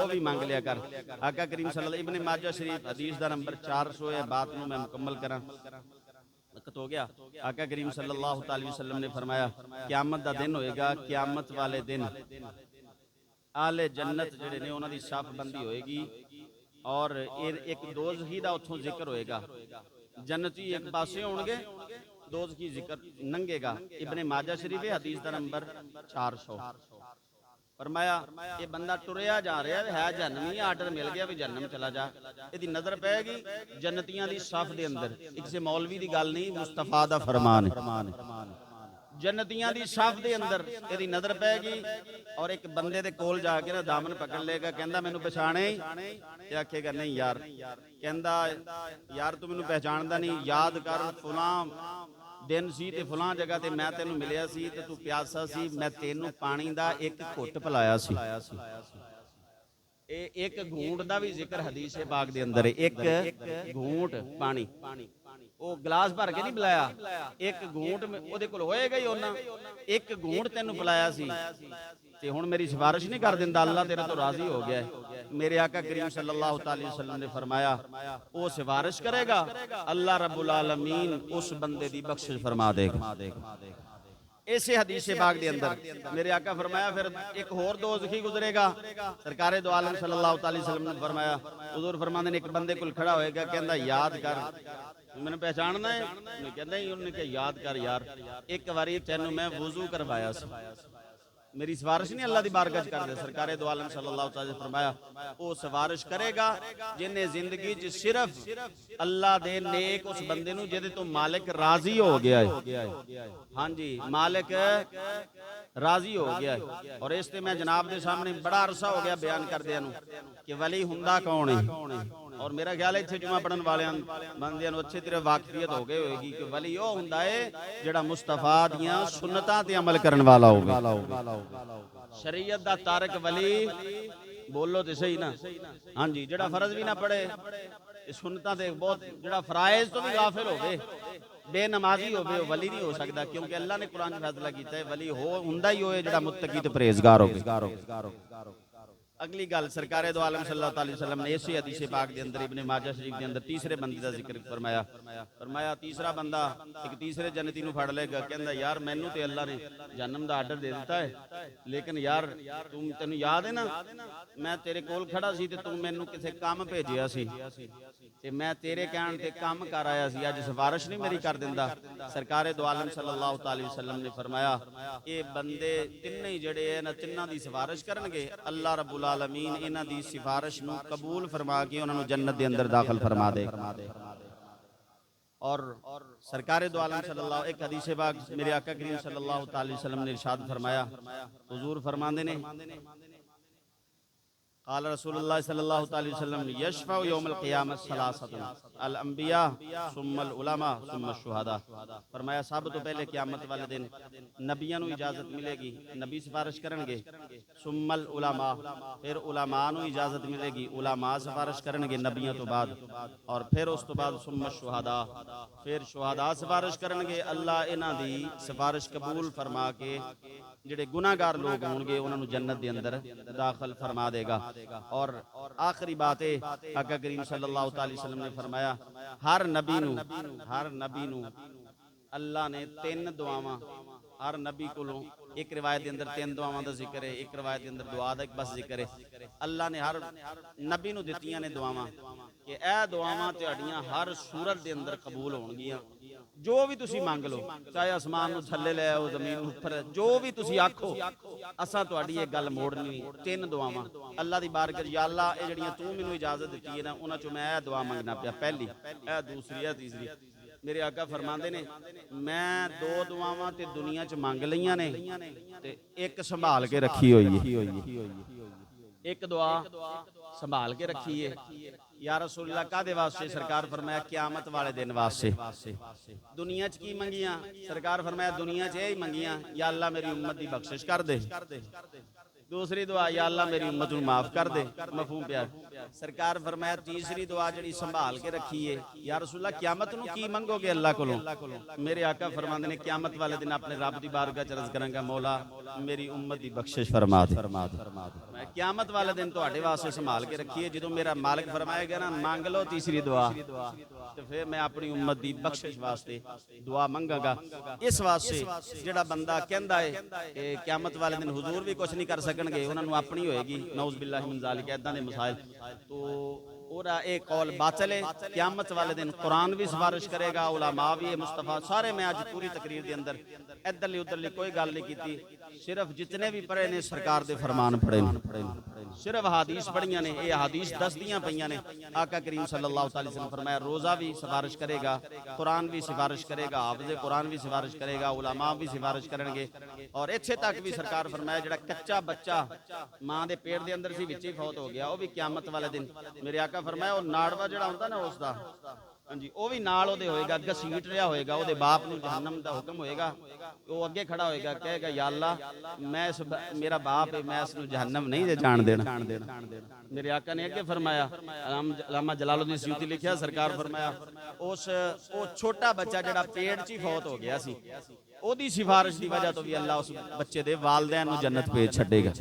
भी मंग लिया कर। आका करीम सल्लल्लाहु इब्ने माजा शरीफ हदीस का नंबर 400 है। बात में मैं मुकम्मल करा, वक्त हो गया। आका करीम सल्लल्लाहु अलैहि वसल्लम ने फरमाया क़यामत का दिन होएगा, क़यामत वाले दिन आले जन्नत जिहड़े ने उन्हां दी साफबंदी होएगी और एक दोज़खी दा उत्थों जिक्र होएगा। जन्नती एक पासे होणगे, दोज़खी जिक्र नंगेगा। इब्ने माजा शरीफ है हदीस का नंबर 400। फरमाया ये बंदा टुरिया जा रहा है जहन्नमी, आर्डर मिल गया भी जहन्नम चला जा। इसकी नज़र पैगी जन्नतियां दी सफ दे अंदर। एक से मौलवी की गल नहीं, मुस्तफा दा फरमान है। जन्नतियां दी सफ दे अंदर इसकी नज़र पैगी और एक बंदे दे कोल जाके ना दामन पकड़ लेगा, कहंदा मैनू पछाणे, ते आखेगा नहीं यार, कहंदा यार तू मैनू पहचानदा नहीं, याद कर फलां दिन सी ते फलां जगह ते मैं तेनू मिलिया सी ते तू प्यासा सी, मैं तेनू पानी दा एक घुट पिलाया सी। एक घूंट का भी जिक्र हदीस पाक दे अंदर है। एक घूंट पानी, वो गिलास भर के नहीं पिलाया, एक घूंट ओदे कोल होएगा ही ओना, एक घूंट तेनू पिलाया सी ते हुण मेरी सिफारिश नहीं कर दिंदा, अल्लाह तेरे तो राजी हो गया है। मेरे आका करीम सल्लल्लाहु अलैहि वसल्लम ने फरमाया वो सिफारिश करेगा, अल्लाह रब्बुल आलमीन उस बंदे दी बख्शिश फरमा देगा। इसे हदीस पाक के अंदर मेरे आका फरमाया फिर एक होर दोज़खी गुजरेगा। सरकारे दो आलम सल्लल्लाहु अलैहि वसल्लम ने फरमाया, हुजूर फरमाते हैं एक बंदे को खड़ा होएगा, कहंदा याद कर मैंने पहचानना है, उन्हें कहंदा ही उन्होंने कहा याद कर यार, एक बारी तेनू मैं वुजू करवाया सी, मेरी सिफारिश नहीं अल्लाह की बारगाह कर दे। सरकारे दो आलम सल्लल्लाहु अलैहि वसल्लम फरमाया वो सिफारिश करेगा जिन्हें जिंदगी च सिर्फ अल्लाह दे नेक उस बंदे नू जिहदे तो मालिक राजी हो गया है। हाँ जी, मालिक राजी हो गया है। और इस ते मैं जनाब के सामने बड़ा अरसा हो गया बयान करदियां नू कि वली हुंदा कौन है, और मेरा ख्याल है इत्थे जुमा पढ़न वालियां बंदियां नू अच्छी तरह वाकफियत हो गई होगी कि वली वो हुंदा है जिहड़ा मुस्तफा दियां सुन्नतां ते अमल करन वाला होवे। शरीयत दा तारक वली बोलो तो सही ना, हाँ जी, जिहड़ा फर्ज भी ना पढ़े, सुन्नतां ते बहुत जिहड़ा फराइज तो भी गाफिल होवे, बेनमाजी होवे, वो वली नहीं हो सकता, क्योंकि अल्लाह ने कुरान में फैसला किया है वली हो हुंदा ही होए जिहड़ा मुत्तकी ते परहेजगार होवे। अगली गल सरकारे दो आलम सल्लल्लाहु अलैहि वसल्लम ने इसी हदीस पाक के अंदर इब्ने माजा शरीफ के अंदर तीसरे बंदे का जिक्र फरमाया। फरमाया तीसरा बंदा एक तीसरे जन्नती नू फड़ लेगा, कहंदा यार मैनू ते अल्लाह ने जन्नम दा आर्डर दे दिता है, लेकिन यार तेनू याद है ना मैं तेरे कोल खड़ा सी ते तू मैनू किसे काम भेजिया सी ते मैं तेरे कहण ते काम कर आया सी, अज सिफारिश नहीं मेरी कर दिंदा। सरकारे दो आलम सल्लल्लाहु अलैहि वसल्लम ने फरमाया ये बंदे तिन्ने ही जड़े इन्हां तिन्हां दी सिफारिश करनगे, अल्लाह रब्बुल आलमीन इन्हां दी सिफारिश नू कबूल फरमा के उन्हां नू जन्नत दे अंदर दाखिल फरमा दे। और सरकारे दो आलम सल्लल्लाहु एक हदीस पाक मेरे आका करीम सल्लल्लाहु अलैहि वसल्लम ने इरशाद फरमाया, हुजूर फरमांदे ने क़ाल रसूलुल्लाह सल्लल्लाहु अलैहि वसल्लम यशफ़अ यौमल क़ियामत सलासतुन अल अंबिया सुम्मल उलमा सुम्मश शुहदा। फरमाया सब तो पहले क़यामत वाले दिन नबियों को इजाजत मिलेगी, नबी सिफारिश करेंगे, सुम्मल उलमा फिर उलमा को इजाजत मिलेगी, उलमा सिफारिश करेंगे नबियों तो बाद, और फिर उस तो बाद सुम्मश शुहदा फिर शुहदा सिफारिश करेंगे। अल्लाह इन्हां दी सिफारिश कबूल फरमा के जिहड़े गुनाहगार लोग होंगे उन्होंने जन्नत के अंदर दाखिल फरमा देगा। और आखिरी बात है आका करीम सल्लल्लाहु अलैहि वसल्लम ने फरमाया हर नबी नू अल्लाह ने तीन दुआवां हर नबी कोलों, एक रिवायत के अंदर तीन दुआवां का जिक्र है, एक रिवायत के अंदर दुआ का एक बस जिक्र है। अल्लाह ने हर नबी नू दित्तियां ने दुआवां कि ए दुआवां तुहाडियां हर सूरत के अंदर कबूल होणगियां, जो भी तुसी मंग लो, चाहे आसमान नू थल्ले ले आओ जमीन उपर, जो भी तुसी आखो असां तुहाडी ये गल मोड़नी। तीन दुआवां अल्लाह दी बारगाह या अल्लाह ये जड़ियां तू मैनू इजाजत दित्ती है ना उन्हां चों मैं ए दुआ मंगना पिया, पहली ए दूसरी ए तीसरी। मेरे आका फरमांदे ने मैं दो दुआवां ते दुनिया च मंग लईयां ने ते एक संभाल के रखी हुई है, एक दुआ संभाल के रखी है। या रसूलल्लाह कादे वास्ते? सरकार फरमाया क़यामत वाले दिन वास्ते। दुनिया च की मंगियां? सरकार फरमाया दुनिया च यही मंगियां या अल्लाह मेरी उम्मत की बख्शिश कर दे। दूसरी दुआ या अल्लाह मेरी उम्मत को माफ कर दे। मफहूम प्यार सरकार फरमाया तीसरी दुआ जी संभाल के रखिए या रसूलल्लाह क़यामत नूं की मंगोगे अल्लाह कोलों। मेरे आका फरमाते ने क़यामत वाले दिन अपने रब की बारगाह च अर्ज करांगा मौला मेरी उम्मत की बख्शिश फरमा दे। मैं क़यामत वाले दिन तुहाडे वास्ते संभाल के रखिए जो मेरा मालिक फरमाएगा ना मांग लो तीसरी दुआ तो फिर मैं अपनी उम्मत की बख्शिश वास्ते दुआ मंगांगा। इस वास्ते जिहड़ा बंदा कहंदा है कि क़यामत वाले दिन हुजूर भी कुछ नहीं कर सकणगे उन्हां नूं अपनी होएगी नौज़ बिल्लाहि मिन ज़ालिक इदां दे मसाइल तो ओरा एक कौल बातिल है। क़यामत वाले दिन कुरान भी सिफारिश करेगा उलमा भी मुस्तफा सारे मैं अज पूरी तकरीर के अंदर इधरली उधरली कोई गल नहीं की सिर्फ जितने भी पढ़े ने सरकार के फरमान पढ़े सिर्फ हदीस पढ़ियां ने ये हदीस दसदियां पईयां ने। आका करीम सल्लल्लाहु अलैहि वसल्लम फरमाया रोज़ा भी सिफारिश करेगा कुरान भी सिफारिश करेगा हाफिज़ कुरान भी सिफारिश करेगा उलमा भी सिफारिश करेंगे और इत्थे तक भी सरकार फरमाया जिहड़ा कच्चा बच्चा मां के पेट के अंदर सी विच ही फौत हो गया वो भी क़यामत वाले दिन मेरे आका फरमाया वो नाड़वा जिहड़ा हुंदा ना उसदा हाँ जी वो भी नाल ओहदे होएगा घसीट रहा होएगा ओहदे बाप नूं जहन्नम दा हुक्म होएगा वो अगे खड़ा होएगा कहेगा या अल्लाह मैं इस मेरा बाप है मैं इसनूं जहन्नम नहीं जे जान देना। मेरे आका ने अगे फरमाया अल्लामा जलालुद्दीन सयूती लिखिया सरकार फरमाया उस वो छोटा बच्चा जिहड़ा पेट च ही फौत हो गया सी ओहदी सिफारिश की वजह तो भी अल्लाह उस बच्चे दे वालदैन नूं जन्नत भेज छड्डेगा।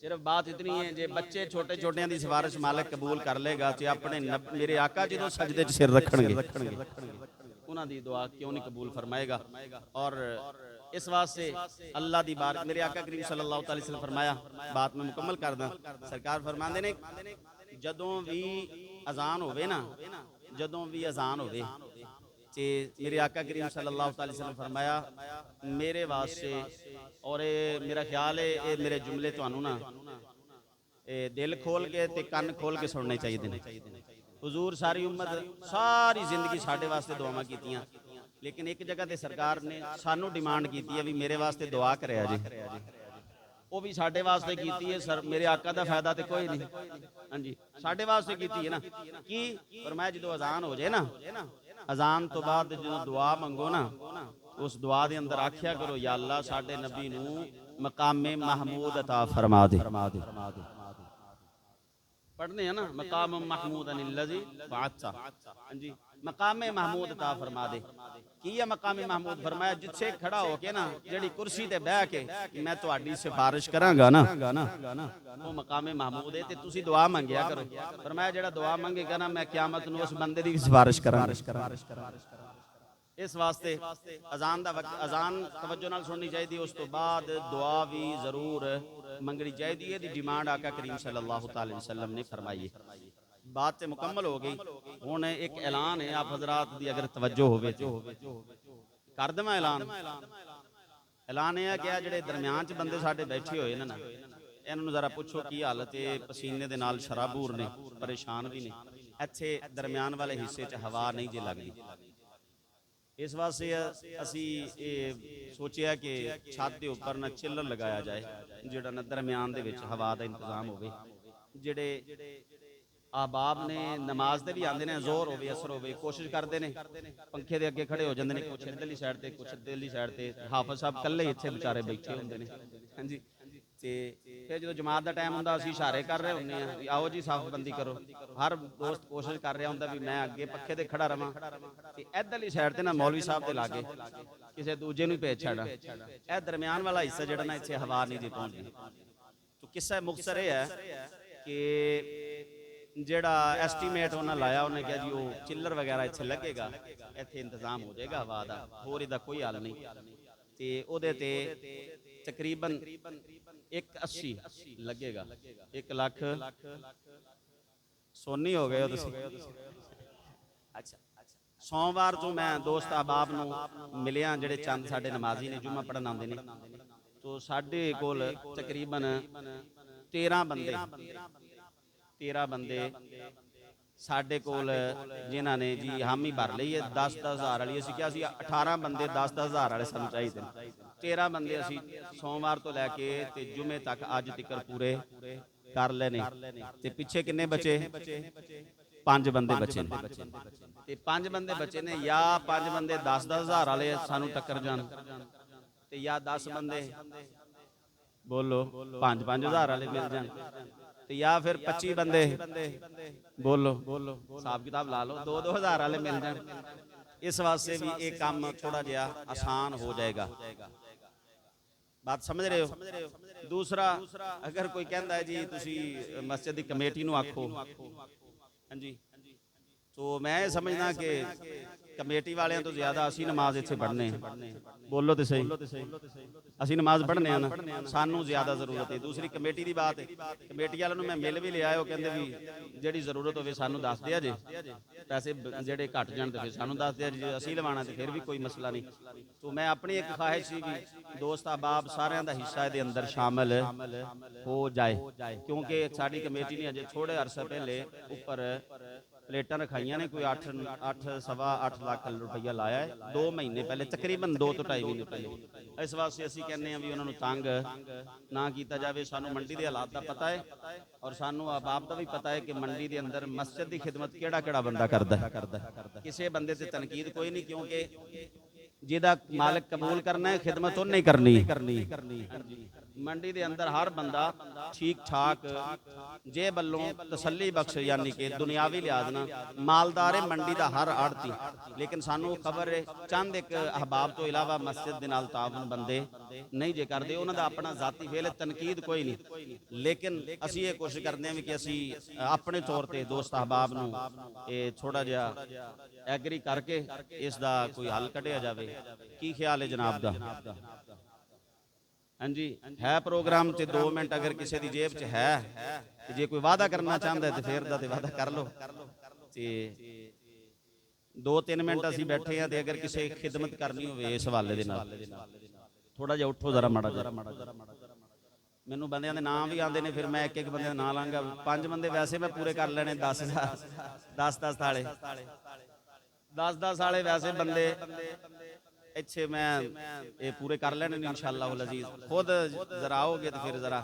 सिर्फ बात इतनी है जे बच्चे छोटे छोटियां दी सिफारिश मालिक कबूल कर लेगा तो अपने मेरे आका जो सजदे च सिर रखणगे उन्हां दी दुआ क्यों नहीं कबूल फरमाएगा। और इस वास्ते अल्लाह दी बार मेरे आका करीम सल्लल्लाहु अलैहि वसल्लम फरमाया बात मैं मुकम्मल करदा सरकार फरमांदे ने जदों भी अजान होवे ना जदों भी अजान होवे ते मेरे आका करीम सल्लल्लाहु अलैहि वसल्लम फरमाया मेरे वास्ते और मेरा ख्याल है ये मेरे जुमले तुहानू ना दिल खोल के ते कन्न खोल के सुनने चाहिए ने। हुजूर सारी उम्मत सारी जिंदगी साडे वास्ते दुआवां कीतियां लेकिन एक जगह ते सरकार ने सानू डिमांड की है भी मेरे वास्ते दुआ करिया जी वो भी साडे वास्ते कीती है सर मेरे आका दा फायदा तो कोई नहीं हाँ जी साडे वास्ते कीती है ना कि फरमाया जो अजान हो जाए ना अजान तो बाद जो दुआ मंगो ना उस दुआ के अंदर आख्या करो या अल्लाह साडे नबी नूं मकामे महमूद अता फरमा दे। पढ़ने हैं ना मकाम महमूद अनिल्लज़ी बादशाह हाँ जी मकामे महमूद अता फरमा दे की है मकामे महमूद फरमाया जिथे खड़ा होके ना जेड़ी कुर्सी ते बह के मैं तुहाडी सिफारिश करांगा ना वो मकामे महमूद है ते तुसी दुआ मंगिया करो। फरमाया जेड़ा दुआ मंगेगा ना मैं क़यामत नूं उस बंदे दी सिफारिश करांगा। इस वास्ते अजान का वक्त अजान तवज्जो नाल सुननी चाहिए उस तो बाद दुआ भी जरूर मंगनी चाहिए। डिमांड आका करीम सल्लल्लाहु अलैहि वसल्लम ने फरमाई है। बात तो मुकम्मल हो गई हुण एक ऐलान है आप हजरात दी अगर तवज्जो होवे तो कर देवां ऐलान। ऐलान यह कि जिहड़े दरम्यान च बंदे साडे बैठे होए ने ना इन्हां नूं जरा पुछो की हालत है पसीने दे नाल शराबूर ने परेशान भी ने इत्थे दरम्यान वाले हिस्से च हवा नहीं जे लगदी इस वास्ते असी सोचिया कि छत के उपर ना चिल्लर लगाया जाए जिहड़ा ना दरम्यान दे विच हवा का इंतजाम होवे। जिहड़े आहबाब ने नमाज ते भी आंदे ने जोर होवे असर होवे कोशिश करते हैं पंखे के अगे खड़े हो जाते हैं कुछ इधरली साइड ते कुछ इधरली साइड ते हाफिज साहब कल्ले इत्थे बेचारे बैठे होंदे ने हाँ जी ते फिर जो जमात का टाइम होंदा असीं इशारे कर रहे होंदे हां आओ जी साफबंदी करो हर दोस्त कोशिश कर रहा होंदा भी मैं अगे पक्खे ते खड़ा रवां ते इधरली साइड ते ना मौलवी साहब दे लागे किसी दूजे नूं भेज छाड़ा ए दरम्यान वाला हिस्सा जिहड़ा ना इत्थे हवा नहीं जी पहुंचदी। तो किस्सा मुख्तसर यह है कि जिहड़ा एस्टीमेट उन्हें लाया उन्हें कहा जी वो चिल्लर वगैरह इत्थे लगेगा इत्थे इंतजाम हो जाएगा हवा का होर इहदा कोई हल नहीं ते ओहदे ते तकरीबन 180 लगेगा 1 लाख सोनी हो गए अच्छा सोमवार तो मैं दोस्त अहबाब नूं मिलिया जिहड़े चंद साडे नमाजी ने जुम्मा पढ़न आंदे ने तो साडे कोल तकरीबन 13 बंदे साडे कोल जिन्हां ने जी हामी भर लई है 10-10 हज़ार वाली असीं किहा सी 18 बंदे 10-10 हज़ार वाले सानूं चाहीदे ने 13 बंदे असीं सोमवार तो लैके ते जुमे तक अज तक पूरे कर लेने ते पिछे किन्ने बचे 5 बंदे बचे ते 5 बंदे बचे ने या 5 बंदे 10-10 हज़ार वाले सानूं टक्कर जाण ते या 10 बंदे बोलो 5-5 हज़ार वाले मिल जाण ਤੇ ਜਾਂ ਫਿਰ 25 ਬੰਦੇ ਬੋਲੋ ਹਿਸਾਬ ਕਿਤਾਬ ਲਾ ਲਓ 2-2000 ਵਾਲੇ ਮਿਲ ਜਾਣ। ਇਸ ਵਾਸਤੇ ਵੀ ਇਹ ਕੰਮ ਥੋੜਾ ਜਿਹਾ ਆਸਾਨ ਹੋ ਜਾਏਗਾ। ਬਾਤ ਸਮਝ ਰਹੇ ਹੋ। ਦੂਸਰਾ, ਅਗਰ ਕੋਈ ਕਹਿੰਦਾ ਹੈ ਜੀ ਤੁਸੀਂ ਮਸਜਿਦ ਦੀ ਕਮੇਟੀ ਨੂੰ ਆਖੋ, ਹਾਂਜੀ, तो मैं समझना कि कमेटी वाले तो ज्यादा असी नमाज इत्थे पढ़ने, बोलो तो सही, असी नमाज पढ़ने ना, सानू ज्यादा जरूरत है। दूसरी कमेटी की बात है, कमेटी वालों मैं मिल भी लिया, कहते भी जिहड़ी जरूरत होवे सानू दस दिया जे, पैसे जिहड़े घट जाण ते फिर सानू दस दिया जे, असी लवाना ते फिर भी कोई मसला नहीं। तो मैं अपनी एक ख्वाहिश सी कि दोस्त अहबाब सारिਆਂ ਦਾ हिस्सा इहदे अंदर शामिल हो जाए, क्योंकि साडी कमेटी ने अजे थोड़े अरसे पहले उपर प्लेटां रखाइयां ने, कोई 8-8 ਲੱਖ रुपया लाया है 2 महीने पहले, तकरीबन 2 ਤੋਂ 2.5 ਮਹੀਨੇ पहले। इस वास्ते असीं कहने भी उन्होंने तंग ना किया जाए। सानू मंडी के हालात का पता है और सानू अहबाब का भी पता है कि मंडी के अंदर मस्जिद की खिदमत किहड़ा बंदा करदा है। किसी बंदे से तनकीद कोई नहीं, क्योंकि जिहदा मालिक कबूल करना है खिदमत उन्हें करनी। मंडी के अंदर हर बंदा ठीक ठाक जे बल्लों तसल्ली बख्श, यानी कि दुनियावी लिहाज ना मालदार है मंडी का हर आड़ती, लेकिन सानू खबर है चंद एक अहबाब तो इलावा मस्जिद दे नाल तावन बंदे नहीं जे करते, उन्हां दा अपना जाती फेल है, तनकीद कोई नहीं। लेकिन असी ये कोशिश करते हैं कि असी अपने तौर पर दोस्त अहबाब नू ये थोड़ा जिहा एग्री करके इसका कोई हल कढ़िया जाए। की ख्याल है जनाब दा? हाँ जी, है प्रोग्राम च 2 मिनट अगर किसी की जेब च है, जे कोई वादा करना चाहता है तो फिर दा वादा कर लो। 2-3 मिनट असी बैठे हैं, अगर किसी खिदमत करनी हो इस हवाले दे नाल थोड़ा जिहा उठो जरा माड़ा जरा। मैनू बंदियां दे नाम भी आते हैं, फिर मैं एक बंदे का नाम लांगा। 5 बंदे वैसे मैं पूरे कर लेने, 10 थाले 10 वाले वैसे बंदे इच्छे मैं ये पूरे कर लेने इंशाअल्लाह अजीज। खुद जरा आओगे तो फिर जरा